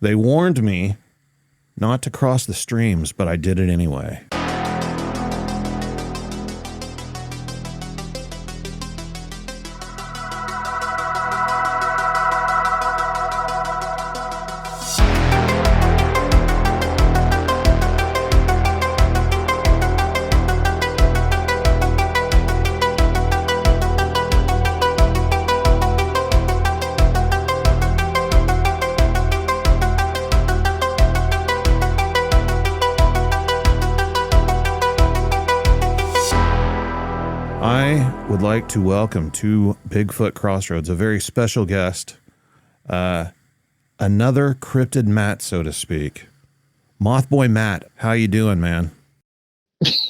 They warned me not to cross the streams, but I did it anyway. Would like to welcome to Bigfoot Crossroads a very special guest, another Cryptid Matt, so to speak. Mothboy Matt, how you doing, man?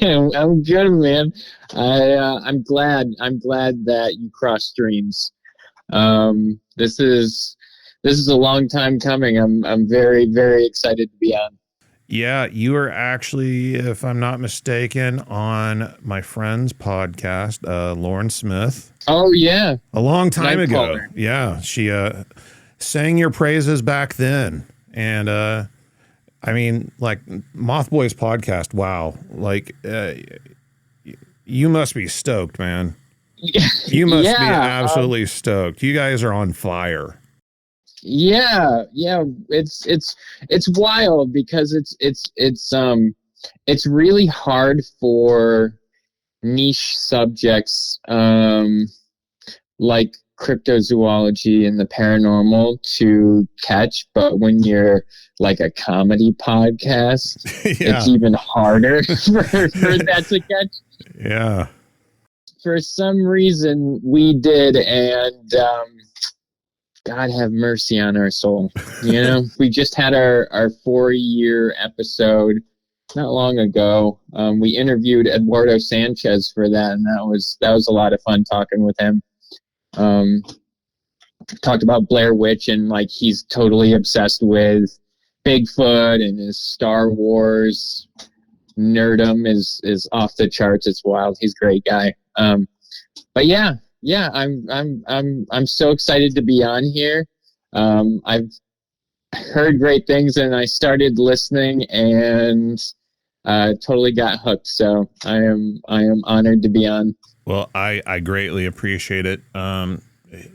I'm good, man. I'm glad that you crossed streams. This is a long time coming. I'm very, very excited to be on. Yeah, you are actually, if I'm not mistaken, on my friend's podcast, Lauren Smith. Oh, yeah. A long time ago. Caller. Yeah, she sang your praises back then. And, I mean, like, Mothboys podcast, wow. Like, you must be stoked, man. You must be absolutely stoked. You guys are on fire. Yeah, it's wild because it's really hard for niche subjects like cryptozoology and the paranormal to catch, but when you're like a comedy podcast, it's even harder for that to catch. Yeah. For some reason we did, and God have mercy on our soul. You know, we just had our 4-year episode not long ago. We interviewed Eduardo Sanchez for that, and that was a lot of fun talking with him. Talked about Blair Witch, and like he's totally obsessed with Bigfoot, and his Star Wars nerdum is off the charts. It's wild. He's a great guy. But yeah, I'm so excited to be on here. I've heard great things, and I started listening and totally got hooked. So I am honored to be on. Well, I greatly appreciate it.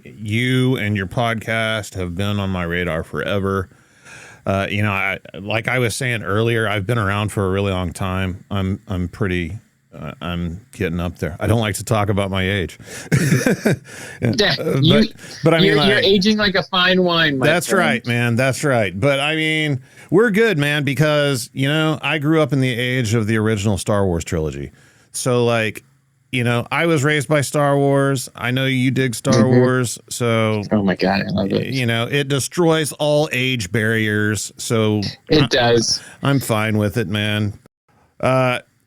You and your podcast have been on my radar forever. Like I was saying earlier, I've been around for a really long time. I'm getting up there. I don't like to talk about my age. But I mean, you're aging like a fine wine. That's friend. Right, man. That's right. But I mean, we're good, man, because, you know, I grew up in the age of the original Star Wars trilogy. So like, you know, I was raised by Star Wars. I know you dig Star Wars. So, oh my God, I love it. You know, it destroys all age barriers. So it does. I'm fine with it, man.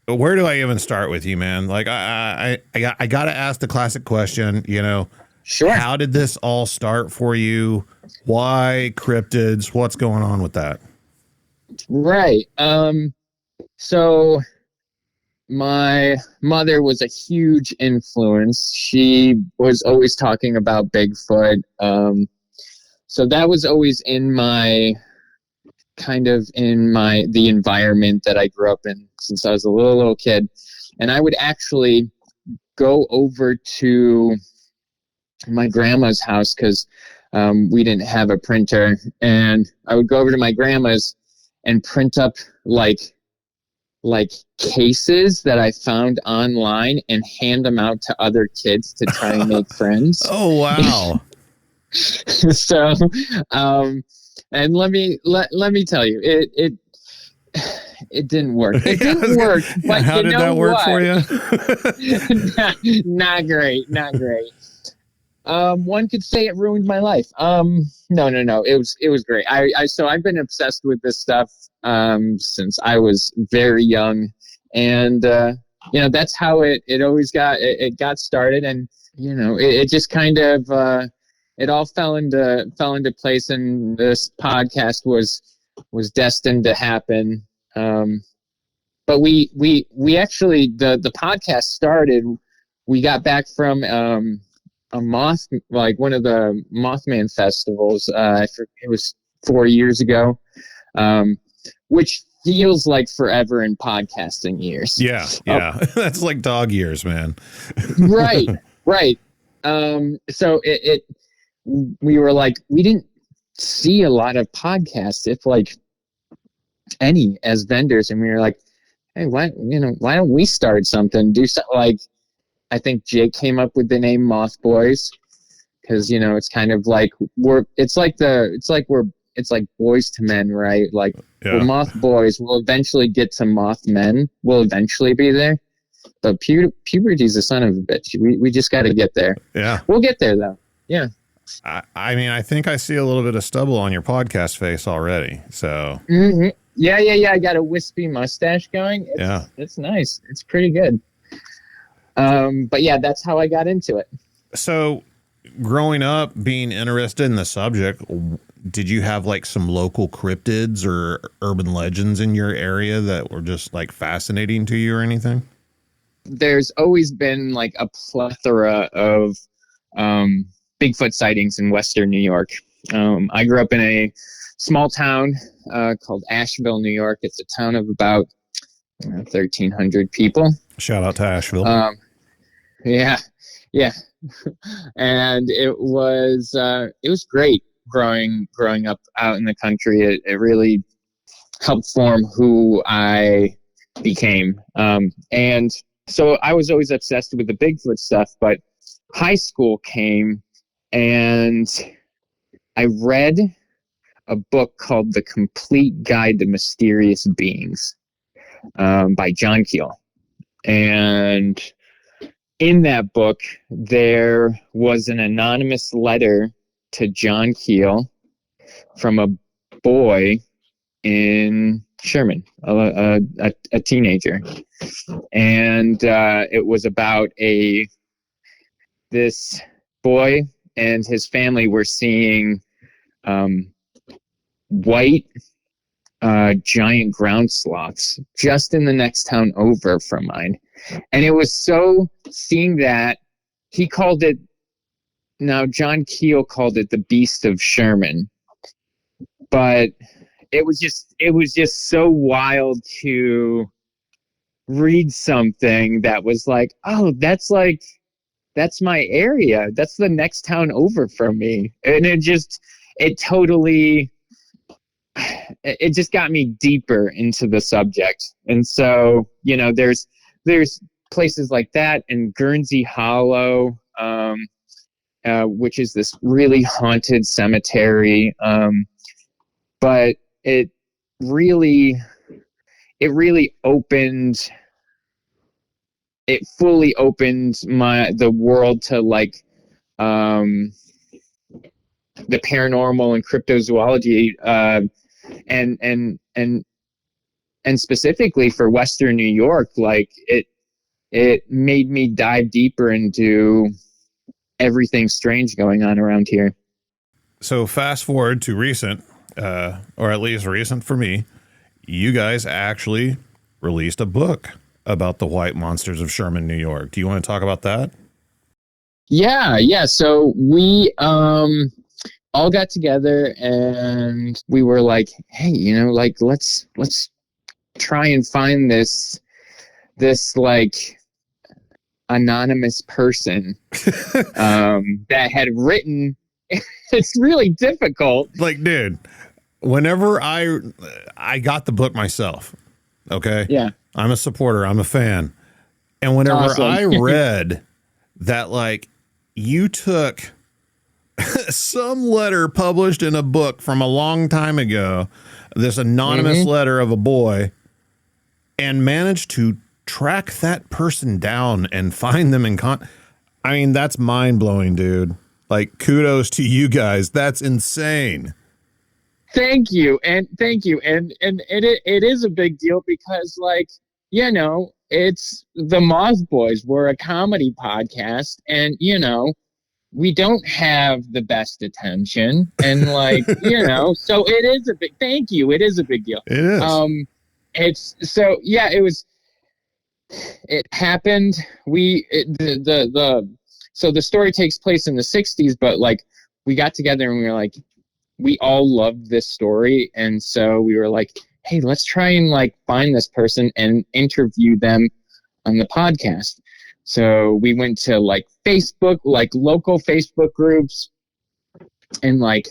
Where do I even start with you, man? Like, I got to ask the classic question, you know. Sure. How did this all start for you? Why cryptids? What's going on with that? Right. So my mother was a huge influence. She was always talking about Bigfoot. So that was always in my the environment that I grew up in since I was a little kid. And I would actually go over to my grandma's house because we didn't have a printer. And I would go over to my grandma's and print up like cases that I found online and hand them out to other kids to try and make friends. Oh, wow. So, and let me tell you, it didn't work. It didn't work. But how did that work for you? Not great. One could say it ruined my life. No. It was great. So I've been obsessed with this stuff since I was very young, and you know, that's how it always got started, and you know, it just kind of it all fell into place, and this podcast was destined to happen. But we actually the podcast started. We got back from a one of the Mothman festivals. It was 4 years ago, which feels like forever in podcasting years. Yeah. That's like dog years, man. Right. So we were like, we didn't see a lot of podcasts, if like any, as vendors, and we were like, hey, why don't we start something? Do something. Like, I think Jake came up with the name Moth Boys because it's kind of like it's like boys to men, right? Like, we're Moth Boys. We'll eventually get to Moth Men. We'll eventually be there. But puberty's a son of a bitch. We just got to get there. Yeah, we'll get there though. Yeah. I mean, I think I see a little bit of stubble on your podcast face already. So. Mm-hmm. Yeah. I got a wispy mustache going. It's nice. It's pretty good. But yeah, that's how I got into it. So, growing up, being interested in the subject, did you have like some local cryptids or urban legends in your area that were just like fascinating to you or anything? There's always been like a plethora of Bigfoot sightings in Western New York. I grew up in a small town called Asheville, New York. It's a town of about 1,300 people. Shout out to Asheville. Yeah. And it was great growing up out in the country. It really helped form who I became. And so I was always obsessed with the Bigfoot stuff, but high school came and I read a book called The Complete Guide to Mysterious Beings by John Keel. And in that book, there was an anonymous letter to John Keel from a boy in Sherman, a teenager. And it was about this boy and his family were seeing white giant ground sloths just in the next town over from mine. And it was so, seeing that, he called it, now John Keel called it the Beast of Sherman. But it was just so wild to read something that was like, oh, that's my area. That's the next town over from me. And it just got me deeper into the subject. And so, there's places like that, and Guernsey Hollow, which is this really haunted cemetery. But it really opened, it fully opened the world to like, the paranormal and cryptozoology, and specifically for Western New York, like it made me dive deeper into everything strange going on around here. So fast forward to recent, or at least recent for me, you guys actually released a book about the white monsters of Sherman, New York. Do you want to talk about that? Yeah. So we all got together and we were like, hey, let's try and find this like anonymous person that had written. It's really difficult. Like, dude, whenever I got the book myself, okay? Yeah. I'm a supporter. I'm a fan. And whenever Awesome. I read that, like, you took some letter published in a book from a long time ago, this anonymous letter of a boy, and managed to track that person down and find them in I mean, that's mind-blowing, dude. Like, kudos to you guys. That's insane. Thank you. And it is a big deal because, like, it's the Moth Boys. We're a comedy podcast, and, we don't have the best attention. And, like, so it is a big, thank you. It is a big deal. It is. It happened. So the story takes place in the 60s, but like we got together and we were like, we all loved this story. And so we were like, hey, let's try and like find this person and interview them on the podcast. So we went to like Facebook, like local Facebook groups, and like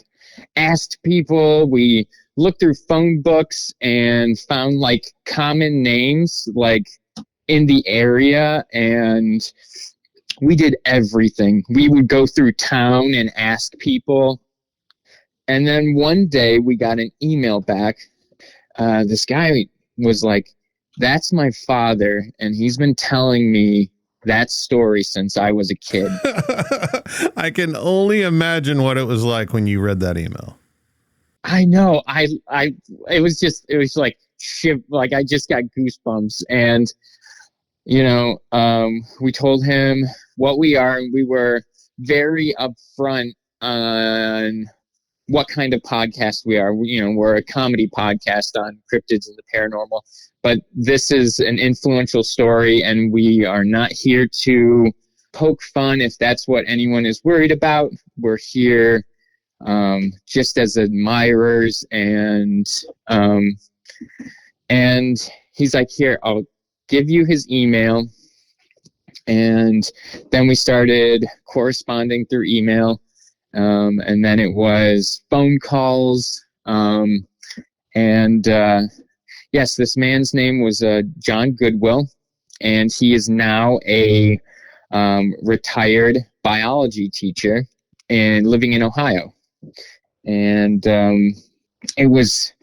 asked people. We looked through phone books and found like common names like in the area, and we did everything. We would go through town and ask people. And then one day we got an email back. This guy was like, that's my father, and he's been telling me that story since I was a kid. I can only imagine what it was like when you read that email. I know. It was like like I just got goosebumps. And, we told him what we are, and we were very upfront on what kind of podcast we are. We're a comedy podcast on cryptids and the paranormal, but this is an influential story, and we are not here to poke fun if that's what anyone is worried about. We're here just as admirers, and he's like, here, I'll give you his email. And then we started corresponding through email. And then it was phone calls. Yes, this man's name was John Goodwill, and he is now a retired biology teacher and living in Ohio. And it was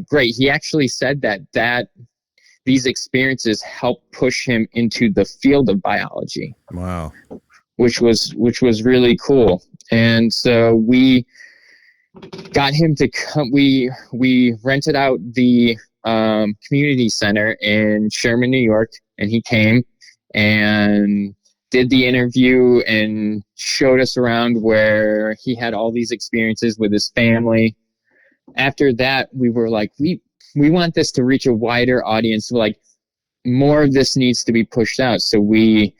great. He actually said that these experiences helped push him into the field of biology. Wow. Which was really cool. And so we got him to come. We rented out the community center in Sherman, New York, and he came and did the interview and showed us around where he had all these experiences with his family. After that, we were like, we want this to reach a wider audience. Like, more of this needs to be pushed out. So we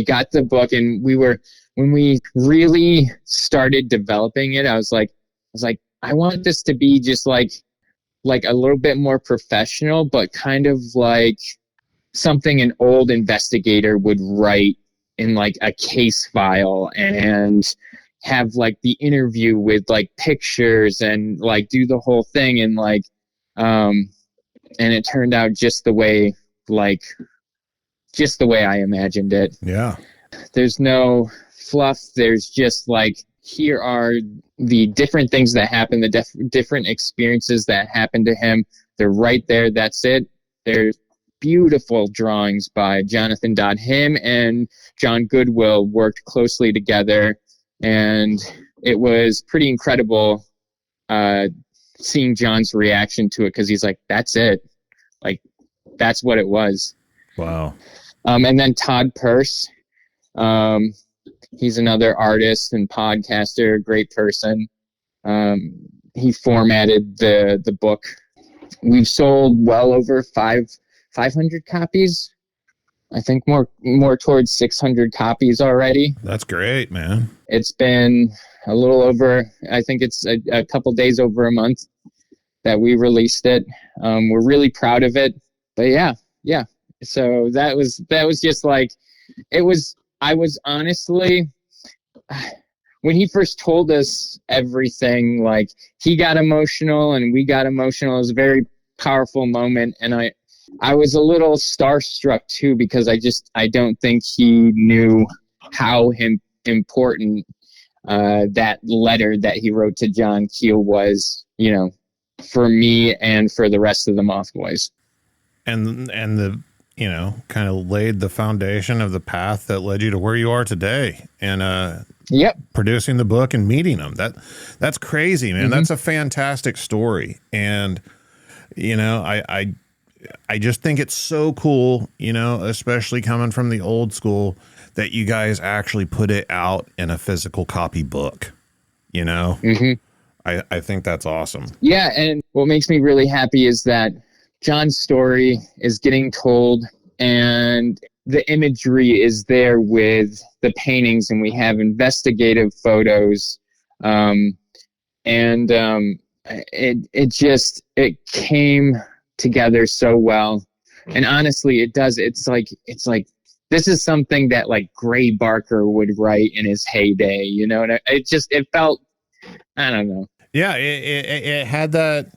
got the book, and when we really started developing it, I was like, I want this to be just like a little bit more professional, but kind of like something an old investigator would write in like a case file, and have like the interview with like pictures and like do the whole thing. And like, and it turned out just the way I imagined it. Yeah. There's no fluff. There's just like, here are the different things that happen, the different experiences that happened to him. They're right there. That's it. There's beautiful drawings by Jonathan Dodd. Him and John Goodwill worked closely together, and it was pretty incredible seeing John's reaction to it, because he's like, that's it. Like, that's what it was. Wow. And then Todd Purse, he's another artist and podcaster, great person. He formatted the book. We've sold well over 500 copies. I think more towards 600 copies already. That's great, man. It's been a little over, I think it's a couple days over a month that we released it. We're really proud of it. But yeah. So that was just like, I was honestly, when he first told us everything, like, he got emotional and we got emotional. It was a very powerful moment. And I was a little starstruck too, because I don't think he knew how important that letter that he wrote to John Keel was, for me and for the rest of the Moth Boys. And the, kind of laid the foundation of the path that led you to where you are today, and yep, producing the book and meeting them. That's crazy, man. Mm-hmm. That's a fantastic story. And, I just think it's so cool, especially coming from the old school, that you guys actually put it out in a physical copy book, Mm-hmm. I think that's awesome. Yeah. And what makes me really happy is that John's story is getting told, and the imagery is there with the paintings, and we have investigative photos. and it came together so well. And honestly, it's like this is something that like Gray Barker would write in his heyday, you know. And it felt, I don't know. Yeah, it had that.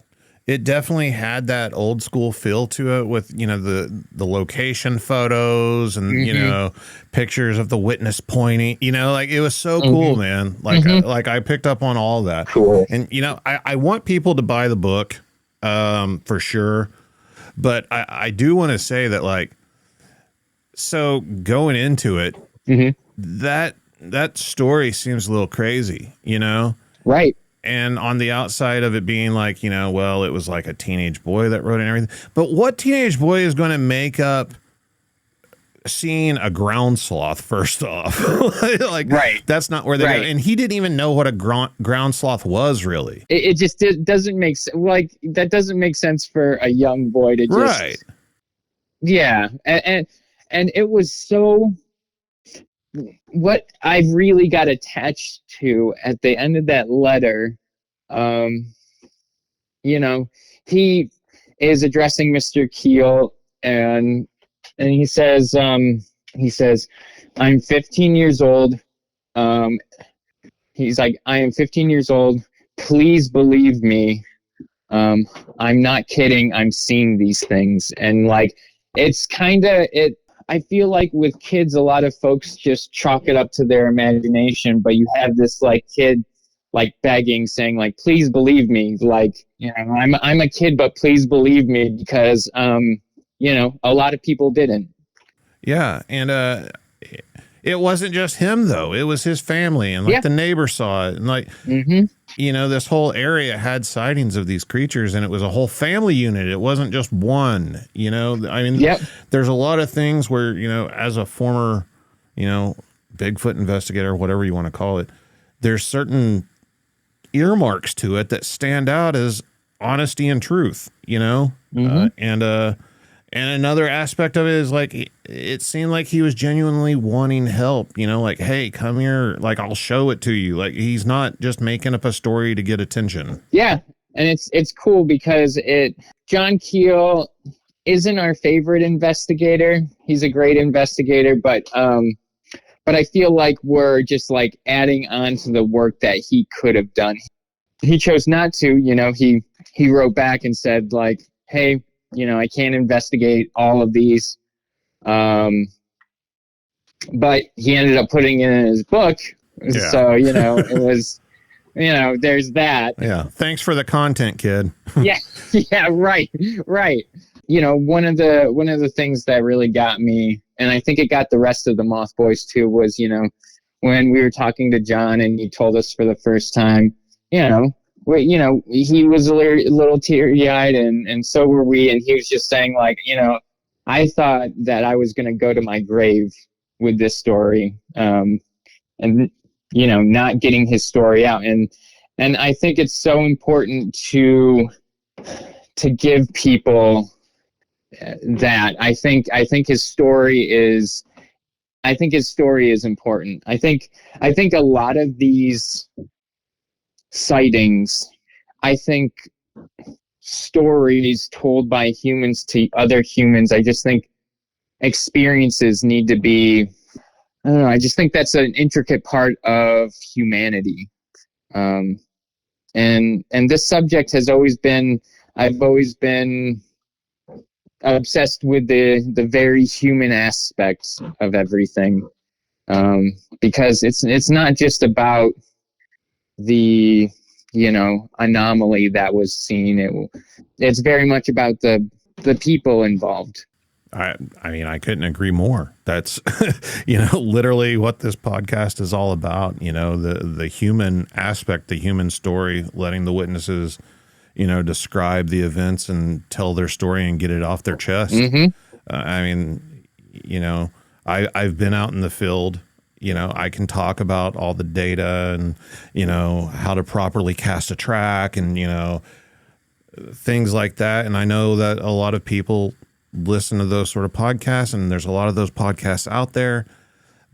It definitely had that old school feel to it, with, you know, the location photos and, you know, pictures of the witness pointing, you know, like it was so cool, man. Like, like I picked up on all that. Cool. And, you know, I want people to buy the book, for sure. But I do want to say that, like, so going into it, that story seems a little crazy, you know? Right. And on the outside of it being like, you know, well, it was like a teenage boy that wrote it and everything. But what teenage boy is going to make up seeing a ground sloth, first off? Like, right. That's not where they go. And he didn't even know what a ground sloth was, really. It just doesn't make sense. Like, that doesn't make sense for a young boy to just. Right. Yeah. And it was so. What I really got attached to at the end of that letter, you know, he is addressing Mr. Keel, and he says, I'm 15 years old. He's like, I am 15 years old. Please believe me. I'm not kidding. I'm seeing these things. And like, it's kind of it. I feel like with kids, a lot of folks just chalk it up to their imagination, but you have this like kid like begging, saying like, please believe me. Like, you know, I'm a kid, but please believe me, because, you know, a lot of people didn't. Yeah. And, it wasn't just him though. It was his family, and like the neighbor saw it, and like, you know, this whole area had sightings of these creatures, and it was a whole family unit. It wasn't just one, you know. I mean, there's a lot of things where, you know, as a former, you know, Bigfoot investigator, whatever you want to call it, there's certain earmarks to it that stand out as honesty and truth, you know. And another aspect of it is like, it seemed like he was genuinely wanting help, you know, like, hey, come here, like, I'll show it to you. Like, he's not just making up a story to get attention. Yeah. And it's cool because John Keel isn't our favorite investigator. He's a great investigator, but I feel like we're just like adding on to the work that he could have done. He chose not to, you know. He wrote back and said like, hey, you know, I can't investigate all of these. But he ended up putting it in his book. Yeah. So, you know, it was, you know, there's that. Yeah. Thanks for the content, kid. Yeah. Right. You know, one of the things that really got me, and I think it got the rest of the Moth Boys too, was, you know, when we were talking to John and he told us for the first time, you know, he was a little teary-eyed, and so were we. And he was just saying, like, you know, I thought that I was going to go to my grave with this story, and, you know, not getting his story out. And I think it's so important to give people that. I think his story is important. I think a lot of these sightings, I think stories told by humans to other humans, I just think experiences need to be, I don't know, I just think that's an intricate part of humanity. And this subject has always been, I've always been obsessed with the very human aspects of everything. Because it's not just about the, you know, anomaly that was seen. It's very much about the people involved. I mean, I couldn't agree more. That's, you know, literally what this podcast is all about. You know, the human aspect, the human story, letting the witnesses, you know, describe the events and tell their story and get it off their chest. I mean, you know, I've been out in the field. You know, I can talk about all the data and, you know, how to properly cast a track and, you know, things like that. And I know that a lot of people listen to those sort of podcasts, and there's a lot of those podcasts out there.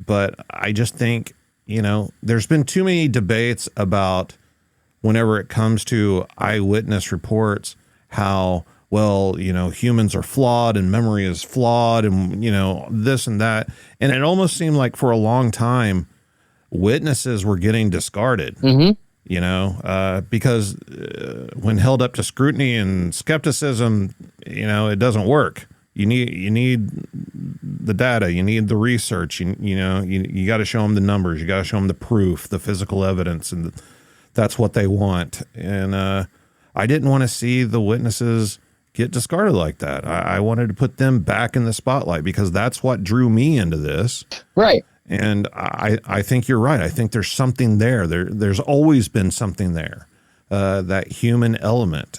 But I just think, you know, there's been too many debates about whenever it comes to eyewitness reports, how, well, humans are flawed and memory is flawed and, this and that. And it almost seemed like for a long time, witnesses were getting discarded, because when held up to scrutiny and skepticism, it doesn't work. You need the data, you need the research, you got to show them the numbers, you got to show them the proof, the physical evidence, and that's what they want. And I didn't want to see the witnesses get discarded like that. I wanted to put them back in the spotlight because that's what drew me into this. Right. And I think you're right. I think there's something there. There's always been something there, that human element.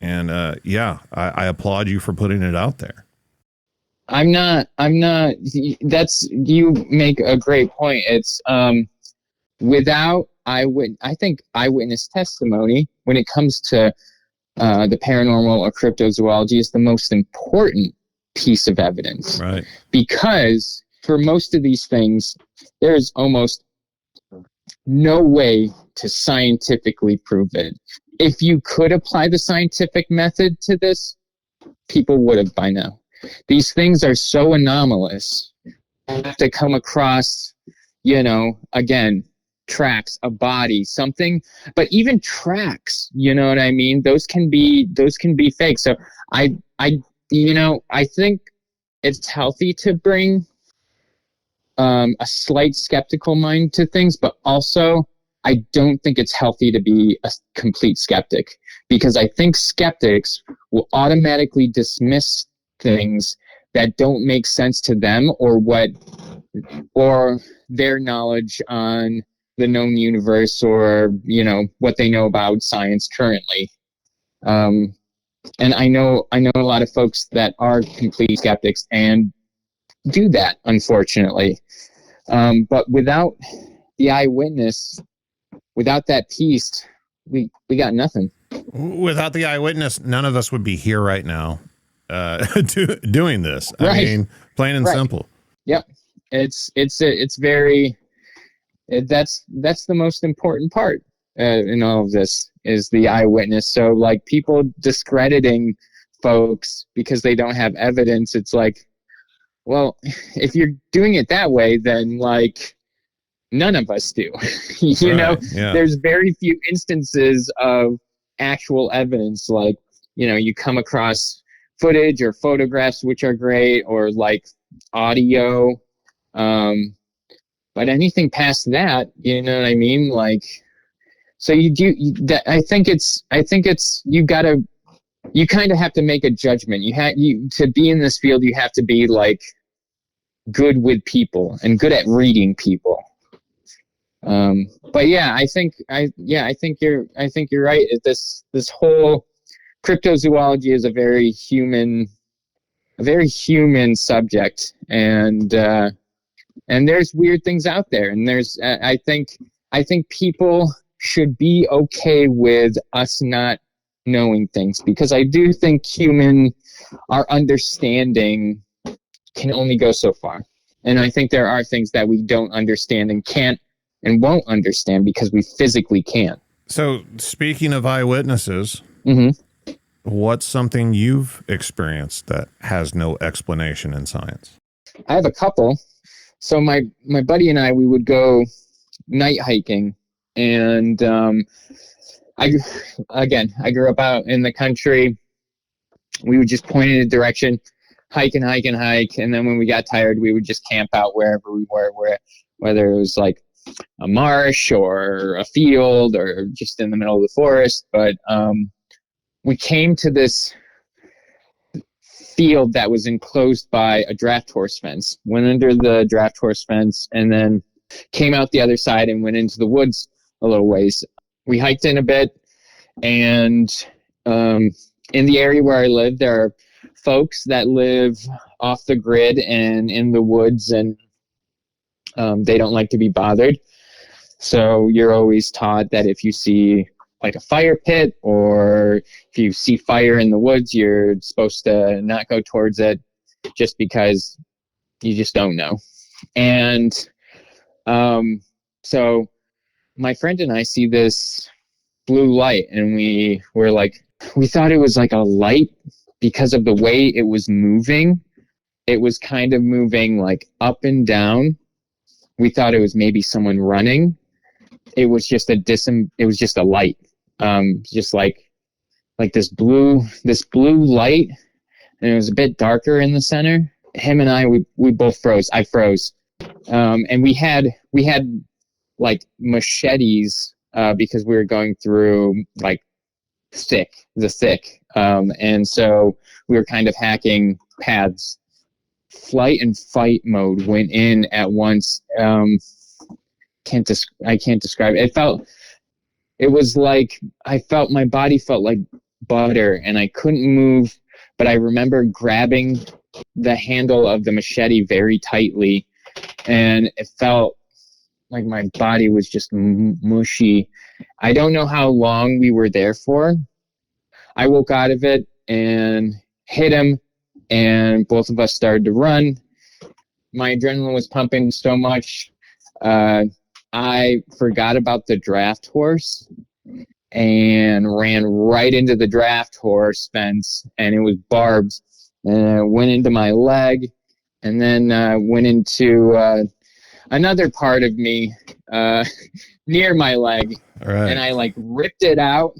And I applaud you for putting it out there. I'm not, you make a great point. It's, without I think eyewitness testimony, when it comes to the paranormal or cryptozoology, is the most important piece of evidence. Right. Because for most of these things, there's almost no way to scientifically prove it. If you could apply the scientific method to this, people would have by now. These things are so anomalous. You have to come across, again, tracks, a body, something, but even tracks, you know what I mean? Those can be fake. So I think it's healthy to bring a slight skeptical mind to things, but also I don't think it's healthy to be a complete skeptic, because I think skeptics will automatically dismiss things that don't make sense to them or their knowledge on the known universe, or what they know about science currently. And I know a lot of folks that are complete skeptics and do that, unfortunately. But without the eyewitness, without that piece, we got nothing. Without the eyewitness, none of us would be here right now doing this. I mean, plain and simple. Yep. It's very, that's the most important part in all of this, is the eyewitness. So like, people discrediting folks because they don't have evidence, it's like, well, if you're doing it that way, then like none of us do. Yeah. There's very few instances of actual evidence. Like, you come across footage or photographs, which are great, or like audio. But anything past that, you know what I mean? Like, so I think it's, you kind of have to make a judgment. To be in this field, you have to be like good with people and good at reading people. But yeah, I think you're right. This whole cryptozoology is a very human subject, and there's weird things out there, and I think people should be okay with us not knowing things, because I do think our understanding can only go so far. And I think there are things that we don't understand and can't and won't understand because we physically can't. So speaking of eyewitnesses, what's something you've experienced that has no explanation in science? I have a couple. So my buddy and I, we would go night hiking, and I grew up out in the country. We would just point in a direction, hike, and then when we got tired, we would just camp out wherever we were, whether it was like a marsh or a field or just in the middle of the forest. But we came to this field that was enclosed by a draft horse fence, went under the draft horse fence, and then came out the other side and went into the woods a little ways. We hiked in a bit, and in the area where I live, there are folks that live off the grid and in the woods, and they don't like to be bothered. So you're always taught that if you see like a fire pit, or if you see fire in the woods, you're supposed to not go towards it, just because you just don't know. And so my friend and I see this blue light, and we thought it was like a light because of the way it was moving. It was kind of moving like up and down. We thought it was maybe someone running. It was just a light. Just like this blue light, and it was a bit darker in the center. Him and I, we both froze. I froze. And we had like machetes, because we were going through like the thick. And so we were kind of hacking paths. Flight and fight mode went in at once. I can't describe it. It was like, my body felt like butter, and I couldn't move, but I remember grabbing the handle of the machete very tightly, and it felt like my body was just mushy. I don't know how long we were there for. I woke out of it and hit him, and both of us started to run. My adrenaline was pumping so much. I forgot about the draft horse and ran right into the draft horse fence, and it was barbed, and it went into my leg, and then went into another part of me near my leg. All right. And I like ripped it out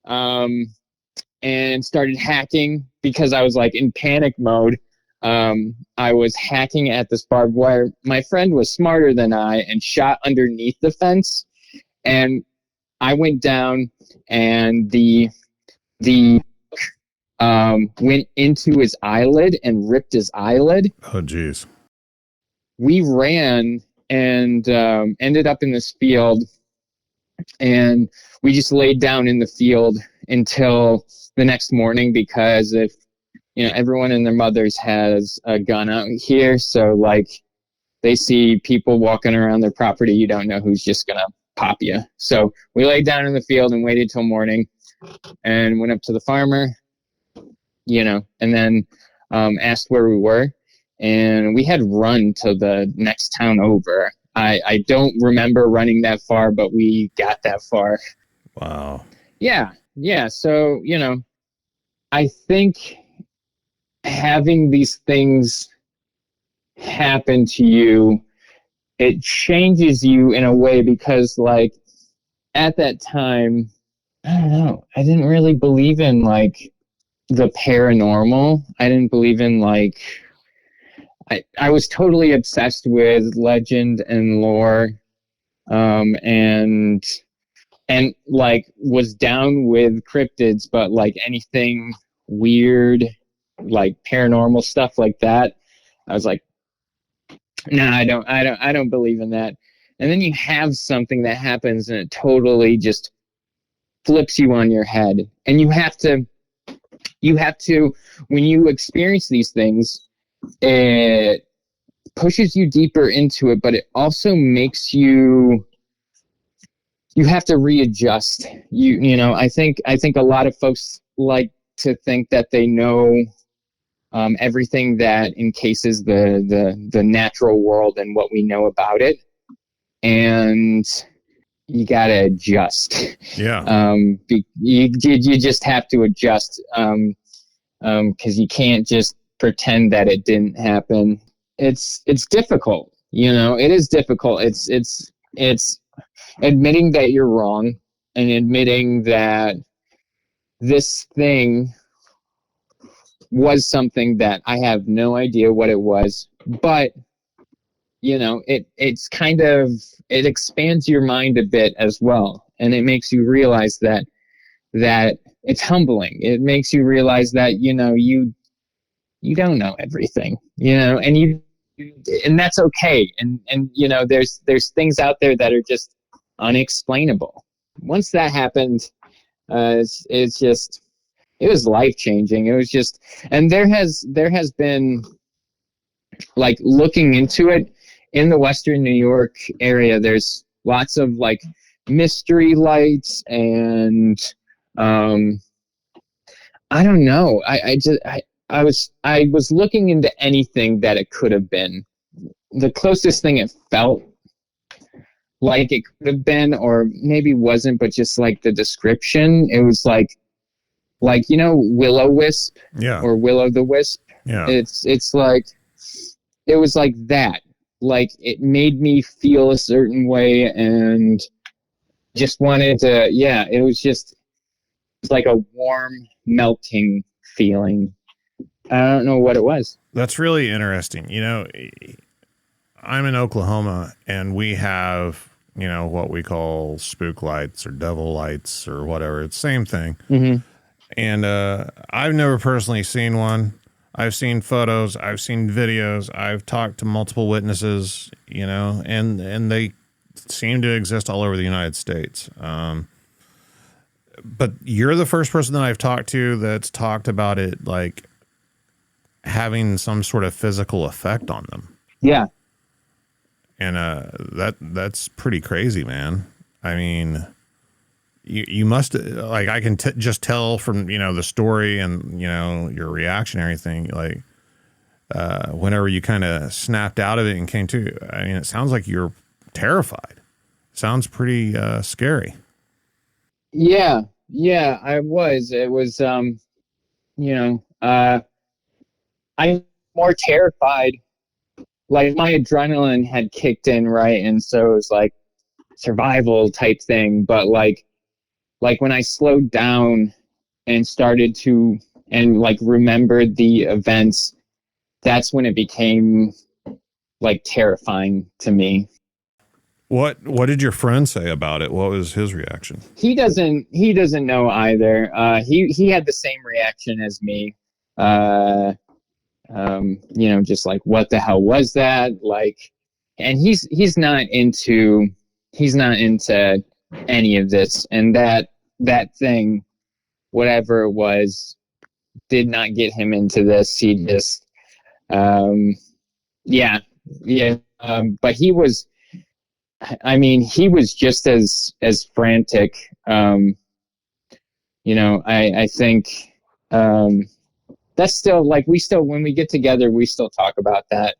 and started hacking because I was like in panic mode. I was hacking at this barbed wire. My friend was smarter than I and shot underneath the fence, and I went down, and the went into his eyelid and ripped his eyelid. Oh, geez. We ran and ended up in this field, and we just laid down in the field until the next morning, because if everyone and their mothers has a gun out here, so like they see people walking around their property, you don't know who's just gonna pop you. So we laid down in the field and waited till morning, and went up to the farmer, and then asked where we were, and we had run to the next town over. I don't remember running that far, but we got that far. Wow. Yeah. So, I think having these things happen to you, it changes you in a way, because like at that time, I don't know, I didn't really believe in like the paranormal. I didn't believe in like, I was totally obsessed with legend and lore, and like was down with cryptids, but like anything weird, like paranormal stuff like that, I was like, no, I don't believe in that. And then you have something that happens and it totally just flips you on your head. And you have to, when you experience these things, it pushes you deeper into it, but it also makes you have to readjust. I think a lot of folks like to think that they know everything that encases the natural world and what we know about it, and you gotta adjust. Yeah. You just have to adjust, because you can't just pretend that it didn't happen. It's difficult. It is difficult. It's admitting that you're wrong, and admitting that this thing was something that I have no idea what it was, but it's kind of, it expands your mind a bit as well, and it makes you realize that it's humbling. It makes you realize that you don't know everything, and that's okay. And there's things out there that are just unexplainable. Once that happened, it's just, it was life changing. It was just, and there has been, like, looking into it in the Western New York area, there's lots of like mystery lights, and I don't know. I was looking into anything that it could have been. The closest thing it felt like it could have been, or maybe wasn't, but just like the description, it was like will-o-wisp, or will-o'-the-wisp. Yeah. It's like, it was like that. Like, it made me feel a certain way, and just wanted to, it was just like a warm, melting feeling. I don't know what it was. That's really interesting. I'm in Oklahoma, and we have, what we call spook lights or devil lights or whatever. It's the same thing. Mm-hmm. And I've never personally seen one. I've seen photos. I've seen videos. I've talked to multiple witnesses, and they seem to exist all over the United States. But you're the first person that I've talked to that's talked about it, like, having some sort of physical effect on them. Yeah. And that's pretty crazy, man. I mean, you must, like, I can just tell from, the story and, your reaction and everything, like, whenever you kind of snapped out of it and came to, I mean, it sounds like you're terrified. Sounds pretty scary. Yeah, I was. It was, I'm more terrified. Like, my adrenaline had kicked in, right? And so it was like survival type thing. But like when I slowed down and started to, and like remembered the events, that's when it became like terrifying to me. What did your friend say about it? What was his reaction? He doesn't know either. He had the same reaction as me. Just like, what the hell was that? Like, and he's not into any of this, and that thing, whatever it was, did not get him into this. He just, but he was, he was just as frantic. I think, that's still, like, when we get together, we still talk about that.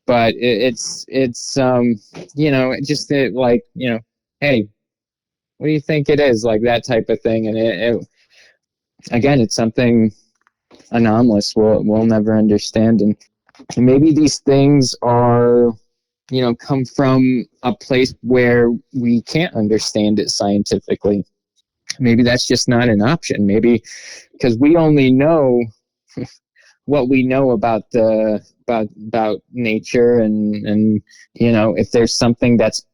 But it's just like, hey, what do you think it is? Like, that type of thing. And it again, it's something anomalous we'll never understand. And maybe these things are, come from a place where we can't understand it scientifically. Maybe that's just not an option. Maybe because we only know what we know about about nature, and if there's something that's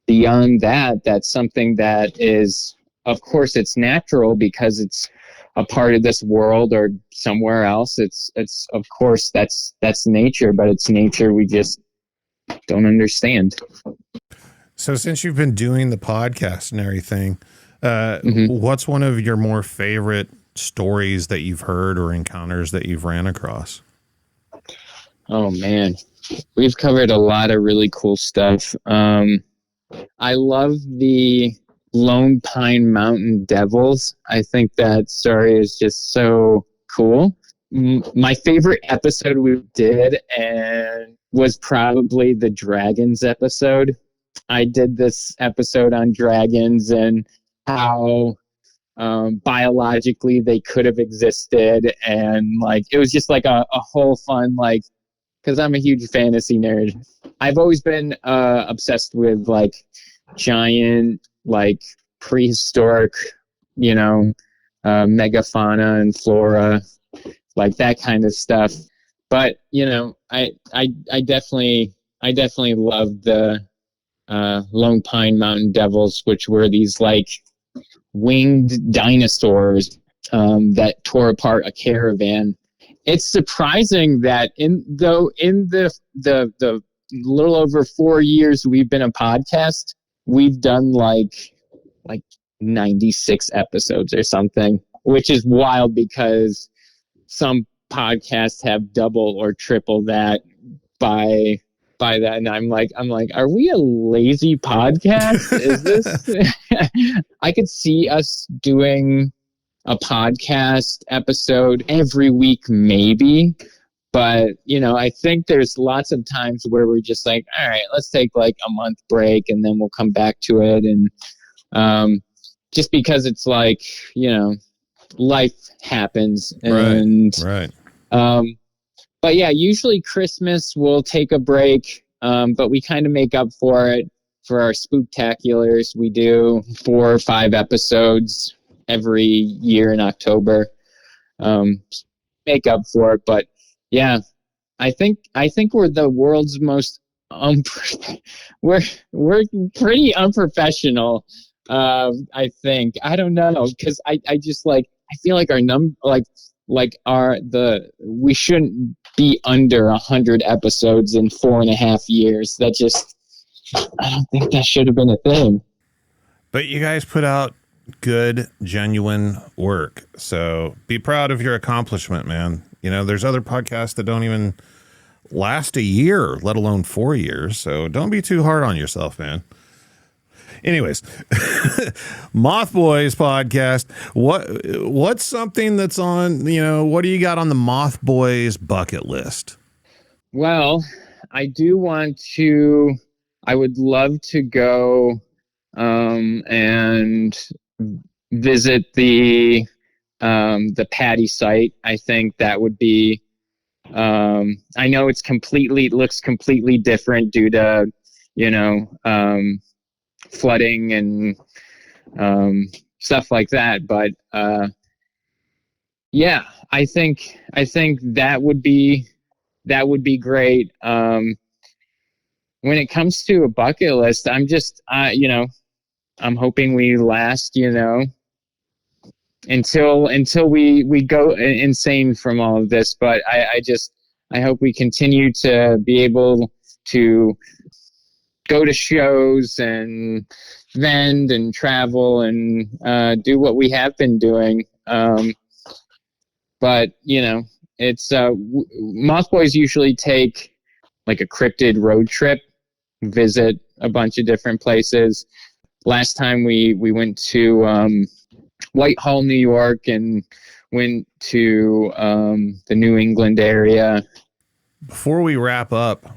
beyond that, that's something that is, of course, it's natural because it's a part of this world or somewhere else. It's of course that's nature, but it's nature we just don't understand. So since you've been doing the podcast and everything, Mm-hmm. what's one of your more favorite stories that you've heard or encounters that you've ran across? Oh man, we've covered a lot of really cool stuff. I love the Lone Pine Mountain Devils. I think that story is just so cool. My favorite episode we did and was probably the dragons episode. I did this episode on dragons and how biologically they could have existed, and like it was just like a whole fun, like, because I'm a huge fantasy nerd. I've always been obsessed with like giant, like prehistoric, megafauna and flora, like that kind of stuff. But I definitely love the Lone Pine Mountain Devils, which were these like winged dinosaurs that tore apart a caravan. It's surprising that in the little over 4 years we've been a podcast, we've done like 96 episodes or something, which is wild because some podcasts have double or triple that by that. And I'm like, are we a lazy podcast? Is this? I could see us doing a podcast episode every week, maybe, But, I think there's lots of times where we're just like, all right, let's take like a month break and then we'll come back to it. And just because it's like, life happens. And, right. But yeah, usually Christmas we'll take a break, but we kind of make up for it for our spooktaculars. We do 4 or 5 episodes every year in October. Make up for it, but yeah, I think we're the world's most we're pretty unprofessional. I think, I don't know, because I just like, I feel like our we shouldn't be under 100 episodes in 4.5 years. That just, I don't think that should have been a thing. But you guys put out good, genuine work. So be proud of your accomplishment, man. There's other podcasts that don't even last a year, let alone 4 years. So don't be too hard on yourself, man. Anyways, Moth Boys podcast. What's something that's on, what do you got on the Moth Boys bucket list? Well, I would love to go and visit the Patty site. I think that would be, I know it looks completely different due to, flooding and stuff like that. But yeah, I think that would be great. When it comes to a bucket list, I'm just I'm hoping we last, until we go insane from all of this. But I hope we continue to be able to go to shows and vend and travel and do what we have been doing. But it's Moth Boys usually take like a cryptid road trip, visit a bunch of different places. Last time we went to Whitehall, New York, and went to the New England area. Before we wrap up,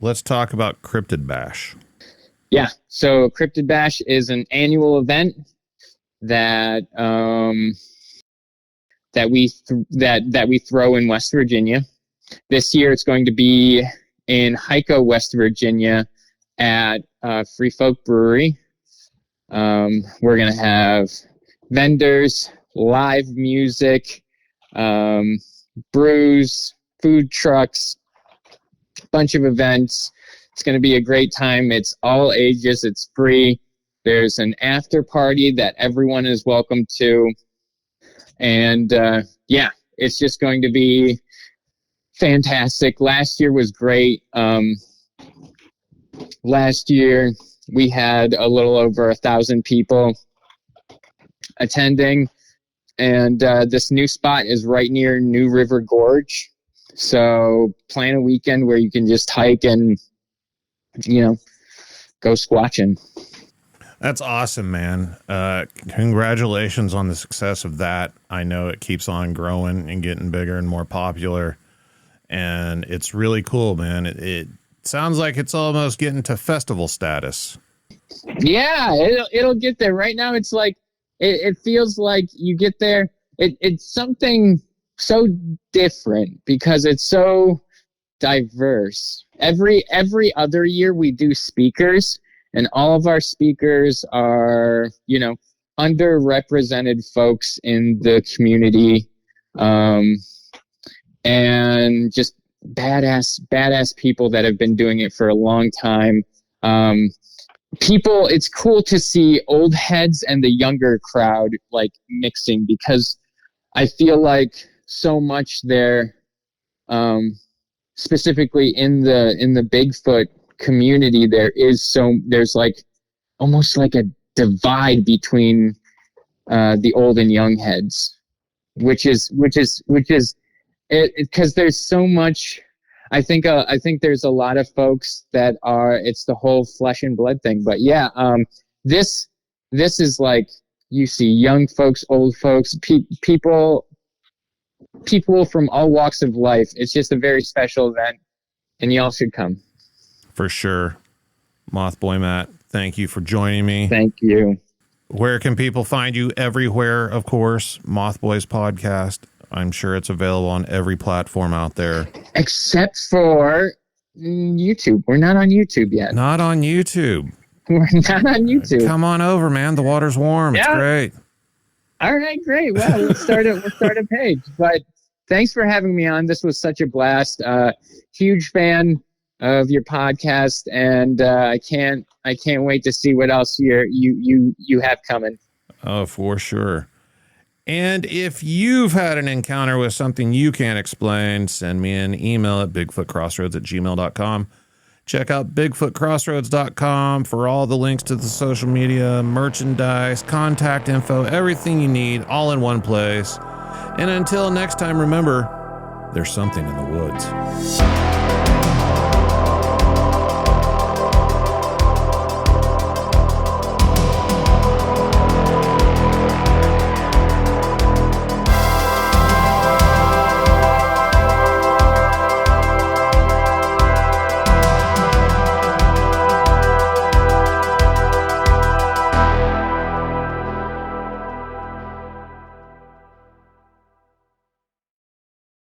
let's talk about Cryptid Bash. Yeah, so Cryptid Bash is an annual event that we throw in West Virginia. This year, it's going to be in Hyco, West Virginia, at Free Folk Brewery. We're going to have vendors, live music, brews, food trucks, bunch of events. It's going to be a great time. It's all ages. It's free. There's an after party that everyone is welcome to. And yeah, it's just going to be fantastic. Last year was great. Last year we had a little over 1,000 people attending, and this new spot is right near New River Gorge. So plan a weekend where you can just hike and, go squatching. That's awesome, man. Congratulations on the success of that. I know it keeps on growing and getting bigger and more popular, and it's really cool, man. It sounds like it's almost getting to festival status. Yeah, it'll get there. Right now, it's like, it feels like you get there. It's something so different because it's so diverse. Every other year we do speakers, and all of our speakers are, underrepresented folks in the community, and just badass people that have been doing it for a long time. It's cool to see old heads and the younger crowd like mixing, because I feel like so much there, specifically in the Bigfoot community, there's like almost like a divide between the old and young heads, which is it, because there's so much. I think there's a lot of folks that it's the whole flesh and blood thing. But yeah, this is like, you see young folks, old folks, people people from all walks of life. It's just a very special event, and y'all should come. For sure. Mothboy Matt, thank you for joining me. Thank you. Where can people find you? Everywhere, of course. Mothboys podcast. I'm sure it's available on every platform out there. Except for YouTube. We're not on YouTube yet. Not on YouTube. We're not on YouTube. Come on over, man. The water's warm. It's great. All right, great. Well, we'll start a page. But thanks for having me on. This was such a blast. Huge fan of your podcast, and I can't wait to see what else you have coming. Oh, for sure. And if you've had an encounter with something you can't explain, send me an email at bigfootcrossroads@gmail.com. Check out bigfootcrossroads.com for all the links to the social media, merchandise, contact info, everything you need, all in one place. And until next time, remember, there's something in the woods.